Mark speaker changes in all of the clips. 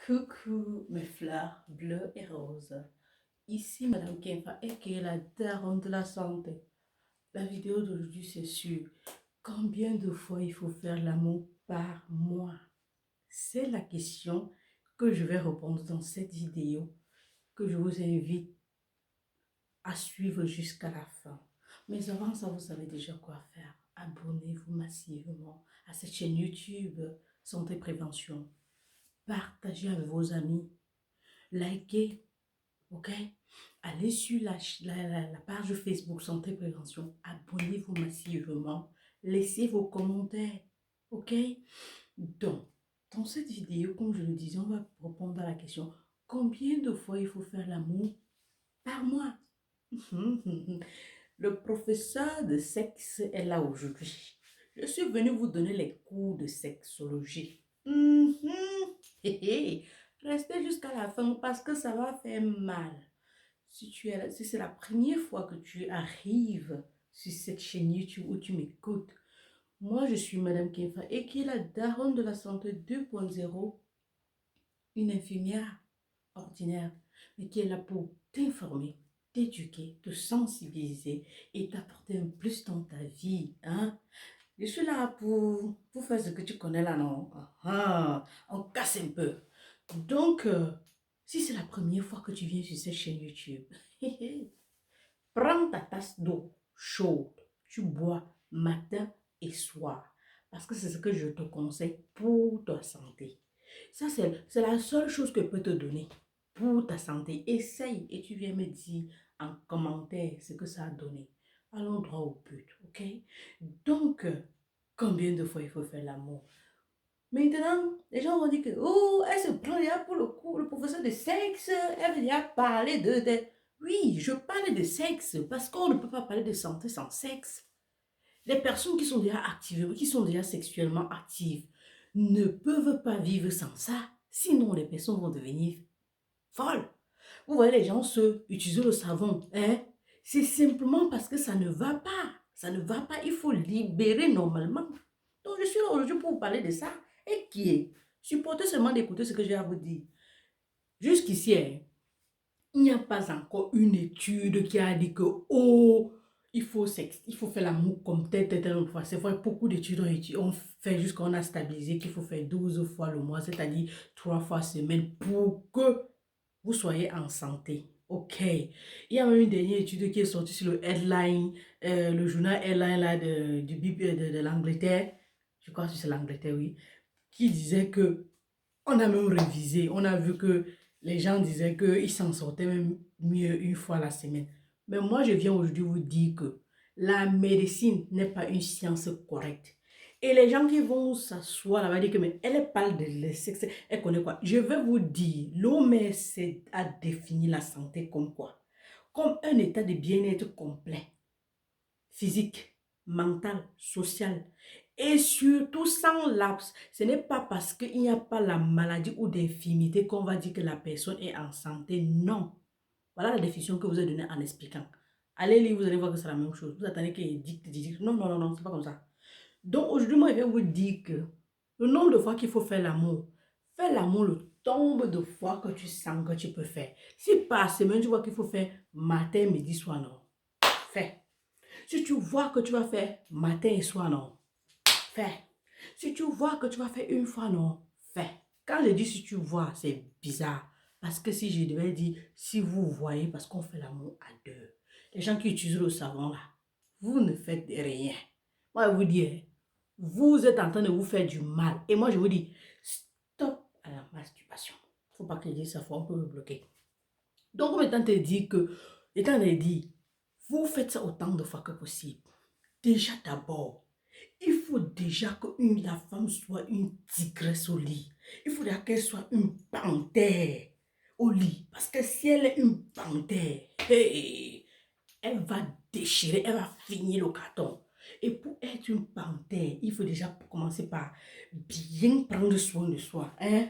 Speaker 1: Coucou mes fleurs bleues et roses. Ici Madame Kempa et qui est la daronne de la santé. La vidéo d'aujourd'hui c'est sur combien de fois il faut faire l'amour par mois. C'est la question que je vais répondre dans cette vidéo que je vous invite à suivre jusqu'à la fin. Mais avant ça, vous savez déjà quoi faire. Abonnez-vous massivement à cette chaîne YouTube Santé Prévention. Partagez avec vos amis. Likez. Ok? Allez sur la page Facebook Santé Prévention. Abonnez-vous massivement. Laissez vos commentaires. Ok? Donc, dans cette vidéo, comme je le disais, on va répondre à la question combien de fois il faut faire l'amour par mois? Le professeur de sexe est là aujourd'hui. Je suis venue vous donner les cours de sexologie. Restez jusqu'à la fin parce que ça va faire mal. Si c'est la première fois que tu arrives sur cette chaîne YouTube où tu m'écoutes, moi je suis Madame Kenfa et qui est la daronne de la santé 2.0, une infirmière ordinaire, mais qui est là pour t'informer, t'éduquer, te sensibiliser et t'apporter un plus dans ta vie. Hein? Je suis là pour faire ce que tu connais là, non? On casse un peu. Donc, si c'est la première fois que tu viens sur cette chaîne YouTube, prends ta tasse d'eau chaude. Tu bois matin et soir. Parce que c'est ce que je te conseille pour ta santé. Ça, c'est la seule chose que je peux te donner pour ta santé. Essaye et tu viens me dire en commentaire ce que ça a donné. Allons droit au but, ok? Donc, combien de fois il faut faire l'amour? Maintenant, les gens vont dire que, oh, elle se prend déjà pour le cours, le professeur de sexe, elle veut déjà parler de... Oui, je parle de sexe parce qu'on ne peut pas parler de santé sans sexe. Les personnes qui sont déjà actives, qui sont déjà sexuellement actives, ne peuvent pas vivre sans ça. Sinon, les personnes vont devenir folles. Vous voyez, les gens se utilisent le savon. Hein? C'est simplement parce que ça ne va pas. Ça ne va pas. Il faut libérer normalement. Donc, je suis là aujourd'hui pour vous parler de ça. Et qui est? Supportez seulement d'écouter ce que j'ai à vous dire. Jusqu'ici, hein, il n'y a pas encore une étude qui a dit que, oh, il faut faire l'amour comme telle fois. C'est vrai, beaucoup d'études ont fait jusqu'on a stabilisé qu'il faut faire 12 fois le mois, c'est-à-dire 3 fois semaine pour que vous soyez en santé. Ok. Il y a même une dernière étude qui est sortie sur le Headline, le journal Headline là, du BIP de l'Angleterre. Je crois que c'est l'Angleterre, oui. Qui disait que on a même révisé, on a vu que les gens disaient qu'ils s'en sortaient même mieux une fois la semaine. Mais moi, je viens aujourd'hui vous dire que la médecine n'est pas une science correcte. Et les gens qui vont s'asseoir là-bas dire que mais elle parle de sexe, elle connaît quoi? Je vais vous dire, l'OMS a défini la santé comme quoi? Comme un état de bien-être complet, physique, mental, social. Et surtout sans laps. Ce n'est pas parce qu'il n'y a pas la maladie ou d'infirmité qu'on va dire que la personne est en santé. Non. Voilà la définition que vous avez donnée en expliquant. Allez lire, vous allez voir que c'est la même chose. Vous attendez qu'il dicte. Non, non, non, non, c'est pas comme ça. Donc aujourd'hui, moi, je vais vous dire que le nombre de fois qu'il faut faire l'amour, fais l'amour le nombre de fois que tu sens que tu peux faire. Si par semaine, tu vois qu'il faut faire matin, midi, soir, non. Fais. Si tu vois que tu vas faire matin et soir, non, fais. Si tu vois que tu vas faire une fois, non, fais. Quand je dis si tu vois, c'est bizarre. Parce que si je devais dire, si vous voyez, parce qu'on fait l'amour à deux. Les gens qui utilisent le savon là, vous ne faites rien. Moi, je vous dis, hein, vous êtes en train de vous faire du mal. Et moi, je vous dis, stop à la masturbation. Faut pas que je dise ça, faut un peu me bloquer. Donc, étant te dire que, étant te dire, vous faites ça autant de fois que possible. Déjà d'abord, il faut déjà que la femme soit une tigresse au lit. Il faudra qu'elle soit une panthère au lit. Parce que si elle est une panthère, hey, elle va déchirer, elle va finir le carton. Et pour être une panthère, il faut déjà commencer par bien prendre soin de soi. Hein?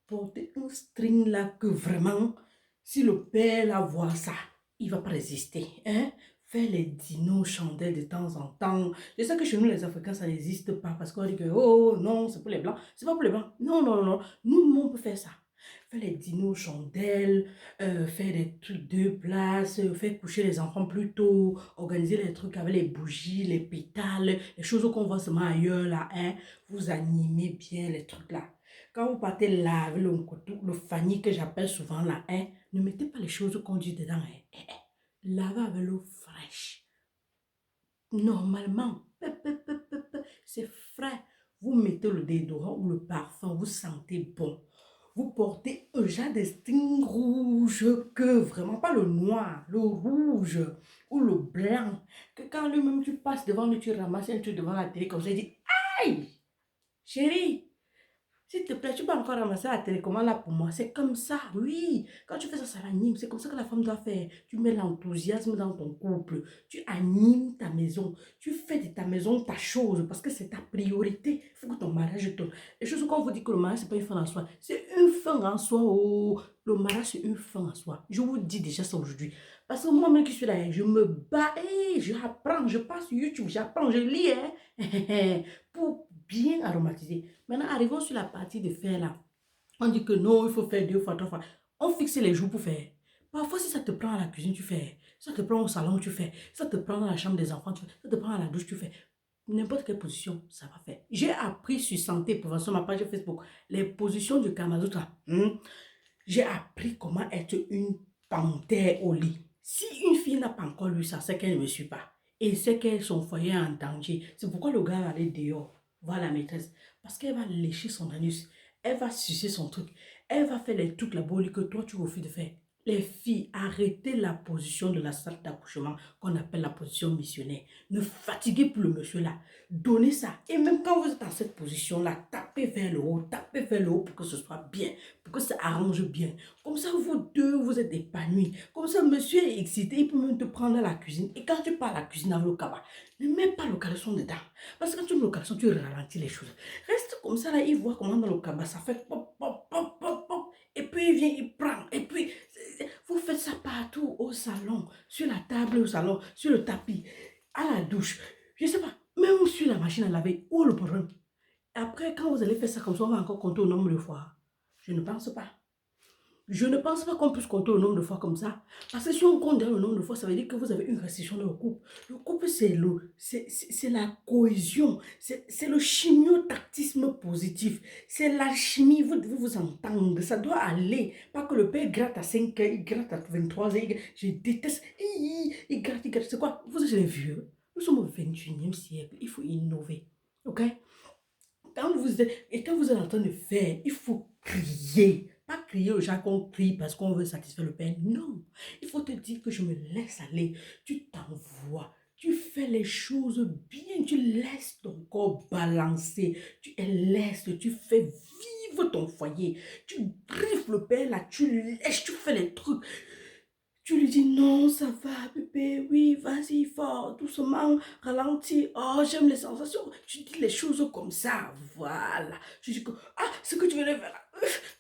Speaker 1: Porter un string là que vraiment, si le père la voit ça, il va pas résister. Hein? faire les dîners aux chandelles de temps en temps. Je sais que chez nous, les Africains, ça n'existe pas parce qu'on dit que, oh non, c'est pour les Blancs. C'est pas pour les Blancs. Non, non, non. Nous, on peut faire ça. Faire les dîners aux chandelles, faire des trucs de place, faire coucher les enfants plus tôt, organiser les trucs avec les bougies, les pétales, les choses qu'on voit seulement ailleurs, là, hein. Vous animez bien les trucs là. Quand vous partez laver le fanny que j'appelle souvent là, hein, ne mettez pas les choses qu'on dit dedans, hein. Lavez avec l'eau fraîche. Normalement, c'est frais. Vous mettez le déodorant ou le parfum, vous sentez bon. Vous portez un genre de string rouge que vraiment, pas le noir, le rouge ou le blanc. Que quand lui-même tu passes devant lui, tu ramasses un truc devant la télé comme ça, il dit aïe, chérie. S'il te plaît, tu peux encore ramasser la télécommande là pour moi. C'est comme ça, oui. Quand tu fais ça, ça l'anime. C'est comme ça que la femme doit faire. Tu mets l'enthousiasme dans ton couple. Tu animes ta maison. Tu fais de ta maison ta chose parce que c'est ta priorité. Il faut que ton mariage tourne. Les choses qu'on vous dit que le mariage, c'est pas une fin en soi. C'est une fin en soi. Oh. Le mariage, c'est une fin en soi. Je vous dis déjà ça aujourd'hui. Parce que moi-même qui suis là, je me bats, j'apprends, je passe sur YouTube, j'apprends, je lis, hein, pour bien aromatiser. Maintenant, arrivons sur la partie de faire là. On dit que non, il faut faire 2 fois, 3 fois. On fixe les jours pour faire. Parfois, si ça te prend à la cuisine, tu fais. Ça te prend au salon, tu fais. Ça te prend dans la chambre des enfants, tu fais. Ça te prend à la douche, tu fais. N'importe quelle position, ça va faire. J'ai appris sur santé pour sur ma page Facebook les positions du Kamasutra. J'ai appris comment être une panthère au lit. Si une fille n'a pas encore lu ça, c'est qu'elle ne me suit pas. Et c'est que son foyer est en danger. C'est pourquoi le gars va aller dehors, voir la maîtresse. Parce qu'elle va lécher son anus. Elle va sucer son truc. Elle va faire les trucs là-bas que toi tu refuses de faire. Les filles, arrêtez la position de la salle d'accouchement qu'on appelle la position missionnaire. Ne fatiguez plus le monsieur là. Donnez ça. Et même quand vous êtes dans cette position-là, tapez vers le haut pour que ce soit bien, pour que ça arrange bien. Comme ça, vous deux, vous êtes épanouis. Comme ça, monsieur est excité, il peut même te prendre à la cuisine. Et quand tu pars à la cuisine avec le cabas, ne mets pas le caleçon dedans. Parce que quand tu mets le caleçon, tu ralentis les choses. Reste comme ça, là, il voit comment dans le cabas, ça fait pop, pop, pop, pop, pop. Et puis, il vient, il prend. Et puis, vous faites ça partout, au salon, sur la table au salon, sur le tapis, à la douche. Je ne sais pas, même sur la machine à laver, où le problème? Après, quand vous allez faire ça comme ça, on va encore compter au nombre de fois. Je ne pense pas. Je ne pense pas qu'on puisse compter le nombre de fois comme ça. Parce que si on compte le nombre de fois, ça veut dire que vous avez une restriction dans le couple. Le couple, c'est la cohésion. C'est le chimiotactisme positif. C'est l'alchimie. Vous devez vous entendre. Ça doit aller. Pas que le père gratte à 5 heures, il gratte à 23 heures. Je déteste. Il gratte, il gratte. C'est quoi? Vous êtes les vieux. Nous sommes au 21e siècle. Il faut innover. OK? Quand vous êtes en train de faire, il faut crier. Pas crier aux gens qu'on crie parce qu'on veut satisfaire le Père. Non. Il faut te dire que je me laisse aller. Tu t'envoies. Tu fais les choses bien. Tu laisses ton corps balancer. Tu laisses. Tu fais vivre ton foyer. Tu griffes le Père là. Tu lèches. Tu fais les trucs. Tu lui dis non, ça va, bébé, oui, vas-y, fort, doucement, ralentis. Oh, j'aime les sensations. Tu dis les choses comme ça, voilà. Tu dis que, ah, ce que tu veux faire,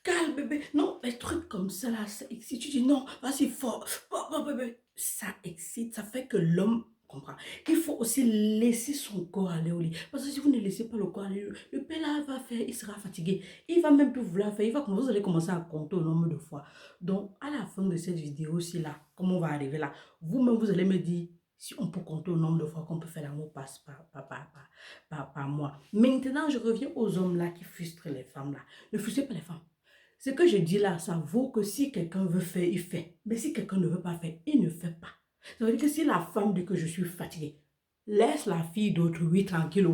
Speaker 1: calme, bébé. Non, les trucs comme ça, là, ça excite. Tu dis non, vas-y, fort, fort, bébé. Ça excite, ça fait que l'homme comprend. Il faut aussi laisser son corps aller au lit. Parce que si vous ne laissez pas le corps aller, le père là va faire, il sera fatigué. Il va même plus vouloir faire. Vous allez commencer à compter au nombre de fois. Donc, à la fin de cette vidéo-ci, là, comme on va arriver là, vous-même, vous allez me dire si on peut compter au nombre de fois qu'on peut faire l'amour par mois. Maintenant, je reviens aux hommes là qui frustrent les femmes là. Ne frustrez pas les femmes. Ce que je dis là, ça vaut que si quelqu'un veut faire, il fait. Mais si quelqu'un ne veut pas faire, il ne fait pas. Ça veut dire que si la femme dit que je suis fatiguée, laisse la fille d'autrui tranquille.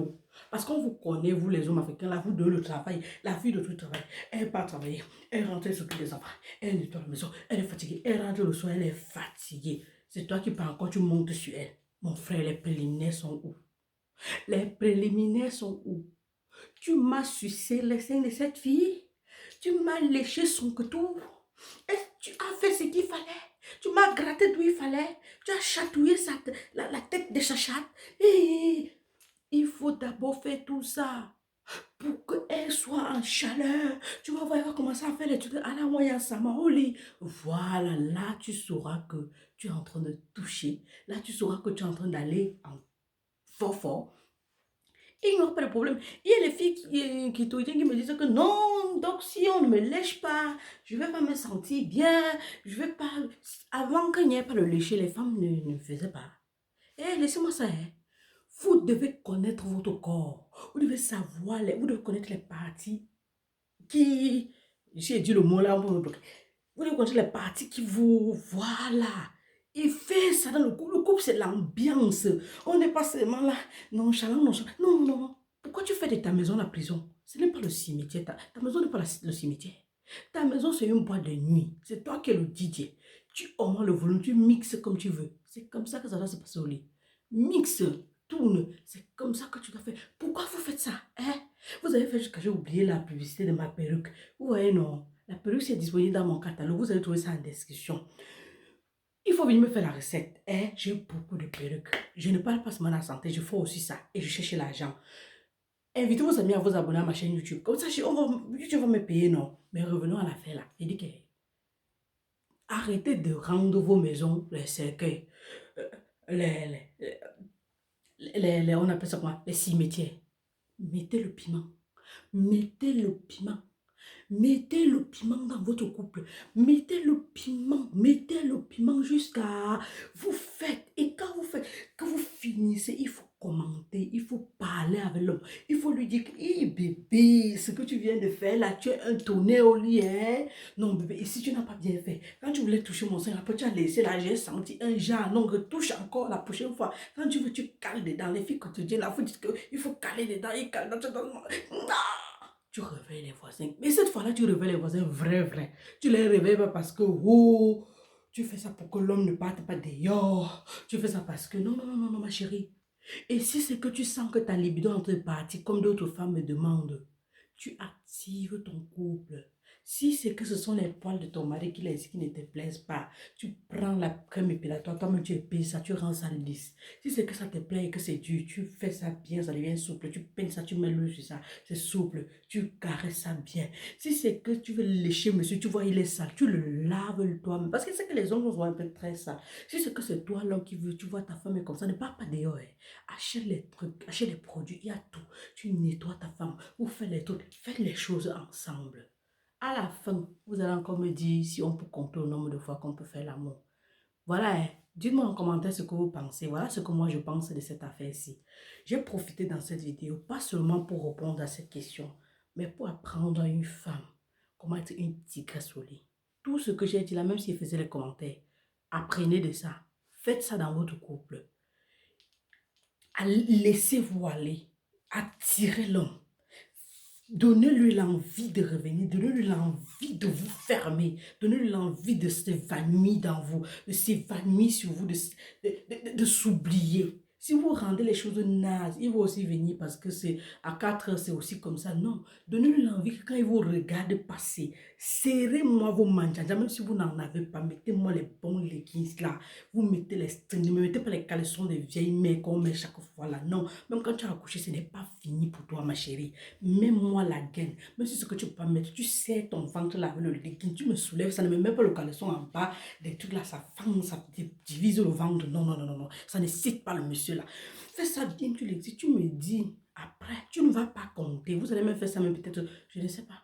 Speaker 1: Parce qu'on vous connaît, vous les hommes africains, là, vous deux le travail. La fille d'autrui travaille. Elle part travailler. Elle rentre, elle s'occupe des enfants. Elle nettoie la maison. Elle est fatiguée. Elle rentre le soir, elle est fatiguée. C'est toi qui pars encore, tu montes sur elle. Mon frère, les préliminaires sont où? Les préliminaires sont où? Tu m'as sucé les seins de cette fille? Tu m'as léché son couteau? Tu as fait ce qu'il fallait? Tu m'as gratté d'où il fallait? Tu as chatouillé la tête de sa chatte? Il faut d'abord faire tout ça. pour qu'elle soit en chaleur. Tu vas voir, elle va commencer à faire les trucs à la moyenne Samaoli. Voilà, là, tu sauras que tu es en train de toucher. Là, tu sauras que tu es en train d'aller en fort fort. Et il n'y aura pas de problème. Il y a les filles qui me disent que non, donc si on ne me lèche pas, je ne vais pas me sentir bien, je vais pas... Avant qu'il n'y ait pas le lécher, les femmes ne faisaient pas. Eh, laissez-moi ça, hein. Vous devez connaître votre corps. Vous devez savoir, vous devez connaître les parties qui... J'ai dit le mot là, vous devez connaître les parties qui vous... Voilà. Et fait ça dans le couple. Le couple, c'est l'ambiance. On n'est pas seulement là, nonchalant, nonchalant. Non, non, non. Pourquoi tu fais de ta maison la prison? Ce n'est pas le cimetière. Ta maison n'est pas le cimetière. Ta maison, c'est une boîte de nuit. C'est toi qui es le DJ. Tu augmentes le volume, tu mixes comme tu veux. C'est comme ça que ça va se passer au lit. Mixe, tourne. C'est comme ça que tu dois faire. Pourquoi vous faites ça? Hein? Vous avez fait jusqu'à j'ai oublié la publicité de ma perruque. Vous voyez, non? La perruque, c'est disponible dans mon catalogue. Vous allez trouver ça en description. Il faut venir me faire la recette. Hein? J'ai beaucoup de perruques. Je ne parle pas seulement de la santé, je fais aussi ça. Et je cherche l'argent. Invitez vos amis à vous abonner à ma chaîne YouTube. Comme ça, YouTube va me payer, non? Mais revenons à l'affaire là. Il dit que arrêtez de rendre vos maisons les cercueils. Euh, les, on appelle ça quoi? Les cimetières. Mettez le piment. Mettez le piment. Mettez le piment dans votre couple. Mettez le piment. Mettez le piment jusqu'à... Vous faites. Et quand vous finissez, il faut commenter. Il faut parler avec l'homme. Il faut lui dire que, hé bébé, ce que tu viens de faire là, tu es un tonnerre au lit, hein? Non bébé, et si tu n'as pas bien fait, quand tu voulais toucher mon sein, après tu as laissé là, j'ai senti un genre, non, retouche encore la prochaine fois. Quand tu veux, tu cales dedans. Les filles quotidiennes, là, il faut dire qu'il faut caler dedans, il cale dans... Non! Tu réveilles les voisins. Mais cette fois-là, tu réveilles les voisins vrai. Tu les réveilles pas parce que, oh, tu fais ça pour que l'homme ne parte pas dehors. Tu fais ça parce que, non, ma chérie. Et si c'est que tu sens que ta libido est en train de partir, comme d'autres femmes me demandent, tu actives ton couple. Si c'est que ce sont les poils de ton mari qui ne te plaisent pas, tu prends la crème épilatoire, toi-même tu épiles ça, tu rends ça lisse. Si c'est que ça te plaît et que c'est dur, tu fais ça bien, ça devient souple, tu peignes ça, tu mets l'huile sur ça, c'est souple, tu caresses ça bien. Si c'est que tu veux lécher monsieur, tu vois il est sale, tu le laves toi-même. Parce que c'est que les hommes sont un peu très sales. Si c'est que c'est toi l'homme qui veut, tu vois ta femme est comme ça, ne pars pas dehors. Hein. Achète les trucs, achète les produits, il y a tout. Tu nettoies ta femme, vous faites les trucs, faites les choses ensemble. À la fin, vous allez encore me dire si on peut compter le nombre de fois qu'on peut faire l'amour. Voilà, hein. Dites-moi en commentaire ce que vous pensez. Voilà ce que moi je pense de cette affaire-ci. J'ai profité dans cette vidéo, pas seulement pour répondre à cette question, mais pour apprendre à une femme comment être une tigresse au lit. Tout ce que j'ai dit là, même s'il faisait les commentaires, apprenez de ça. Faites ça dans votre couple. Laissez-vous aller. Attirez l'homme. Donnez-lui l'envie de revenir, donnez-lui l'envie de vous fermer, donnez-lui l'envie de s'évanouir dans vous, de s'évanouir sur vous, de s'oublier. Si vous rendez les choses nazes, il va aussi venir parce que c'est à 4 heures, c'est aussi comme ça. Non, donnez-lui l'envie que quand il vous regarde passer, serrez-moi vos manjajas, même si vous n'en avez pas, mettez-moi les bons leggings là, vous mettez les strings, ne me mettez pas les caleçons des vieilles mères qu'on met chaque fois là. Non, même quand tu as accouché, ce n'est pas fini pour toi ma chérie. Mets-moi la gaine, même si ce que tu peux pas mettre, tu serres ton ventre là avec le legging, tu me soulèves, ça ne me met pas le caleçon en bas, des trucs là, ça fend, ça divise le ventre. Non, ça ne cite pas le monsieur là. Fais ça bien, tu l'exiges, tu me dis, après, tu ne vas pas compter, vous allez me faire ça, mais peut-être, je ne sais pas.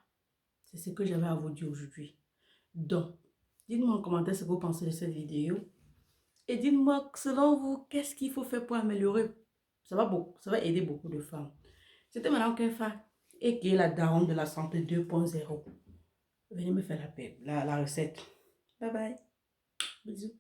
Speaker 1: C'est ce que j'avais à vous dire aujourd'hui. Donc, dites-moi en commentaire ce que vous pensez de cette vidéo. Et dites-moi, selon vous, qu'est-ce qu'il faut faire pour améliorer? Ça va aider beaucoup de femmes. C'était Madame Kefa et qui est la daronne de la santé 2.0. Venez me faire la recette. Bye bye. Bisous.